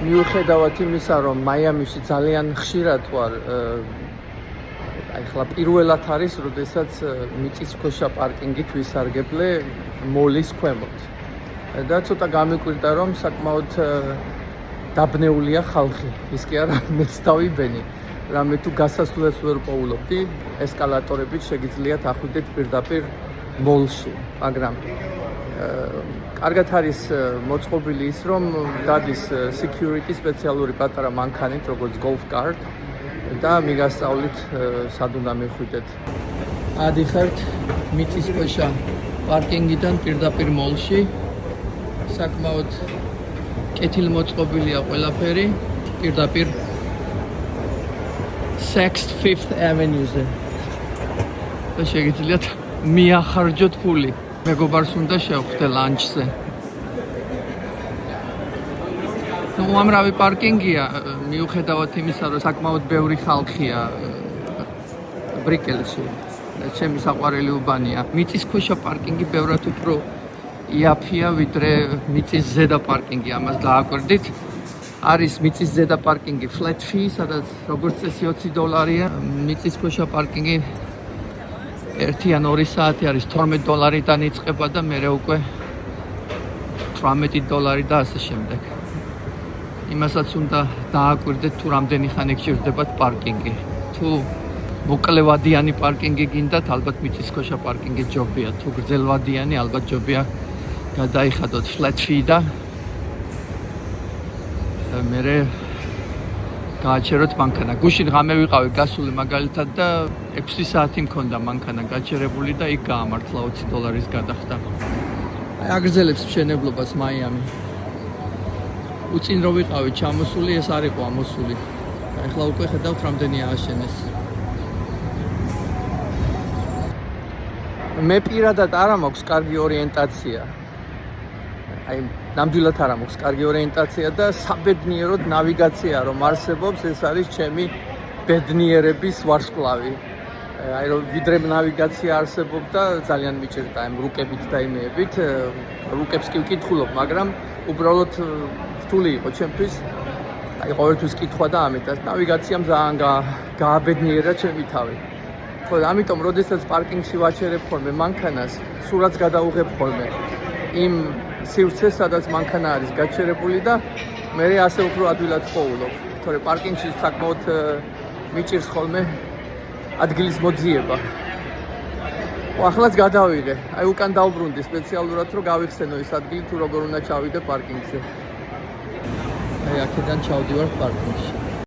მიუხედავად იმისა, რომ მაიამიში ძალიან ხშირად ვარ, ახლა პირველად არის, როდესაც მიწისქვეშა პარკინგით ვისარგებლე მოლის ქვემოთ. და ცოტა გამიკვირდა, რომ საკმაოდ დაბნეულია ხალხი. ის კი არა, მეც დავიბენი. რამე თუ გასასვლელს ვერ პოულობდი, ესკალატორებით შეგიძლიათ ახვიდეთ პირდაპირ მოლში, მაგრამ კარგად არის მოწყობილი ის, რომ დადის security სპეციალური პატარა მანქანით, როგორც golf cart და მიგასწავლით სად უნდა მიხვიდეთ. ადიხართ მიწისქვეშა პარკინგიდან პირდაპირ მოლში. საკმაოდ კეთილმოწყობილია ყველაფერი, პირდაპირ 6th 5th Avenue-ზე. და შეგიძლიათ მიახარჯოთ ფული. მეგობარს უნდა შევხვდე ლანჩზე. უამრავი პარკინგია, მიუხედავად იმისა, რომ საკმაოდ ბევრი ხალხია ბრიკელში. ჩემი საყვარელი უბანია. მიწისქვეშა პარკინგი ბევრად უფრო იაფია, ვიდრე მიწის ზედა პარკინგი, ამას დააკვირდით. არის მიწის ზედა პარკინგი flat fee, სადაც როგორც წესი $20-ია. მიწისქვეშა პარკინგი 1 ან 2 საათი არის $12-დან იწყება და მერე უკვე $18 და ასე შემდეგ. იმასაც უნდა დააკვირდეთ, თუ რამდენი ხანი გჭირდებათ პარკინგი. თუ მოკლევადიანი პარკინგი გინდათ, ალბათ მიწისქვეშა პარკინგი ჯობია. თუ გრძელვადიანი, ალბათ ჯობია გადაიხადოთ flat fee და მერე გააჩეროთ მანქანა. გუშინ ღამე ვიყავი გასული მაგალითად და 6 საათი მქონდა მანქანა გაჩერებული და იქ გაამართლა $20 გადახდა. აი აგრძელებს მშენებლობას მაიამი. უწინ რო ვიყავი ჩამოსული, ეს არ იყო ამოსული. ახლა უკვე ხედავთ რამდენი ააშენეს. მე პირადად არა მაქვს კარგი ორიენტაცია. აი ნამდვილად არ მაქვს კარგი ორიენტაცია და საბედნიეროდ ნავიგაცია რომ არსებობს, ეს არის ჩემი ბედნიერების ვარსკვლავი. აი რომ ვიდრე ნავიგაცია არსებობდა, ძალიან მიჭირდა ამ რუკებით და იმეებით. რუკებს კი ვკითხულობ, მაგრამ უბრალოდ რთული იყო ჩემთვის. აი ყოველთვის კითხვა და ამიტომაც ნავიგაციამ ძალიან გააბედნიერა ჩემი თავი. ხო, ამიტომ როდესაც პარკინგში ვაჩერებ ხოლმე მანქანას, სურათს გადავუღებ ხოლმე იმ სივრცეს, სადაც მანქანა არის გაჩერებული და მე ასე უფრო ადვილად ვყოულობ. თორე პარკინგში საკმაოდ მიჭირს ხოლმე ადგილის მოძიება. ახლაც გადავიღე. აი უკან დავბრუნდი სპეციალურად, რომ გავიხსენო ის ადგილი, თუ როგორ უნდა ჩავიდე პარკინგზე. აი აქედან ჩავდივარ პარკინგში.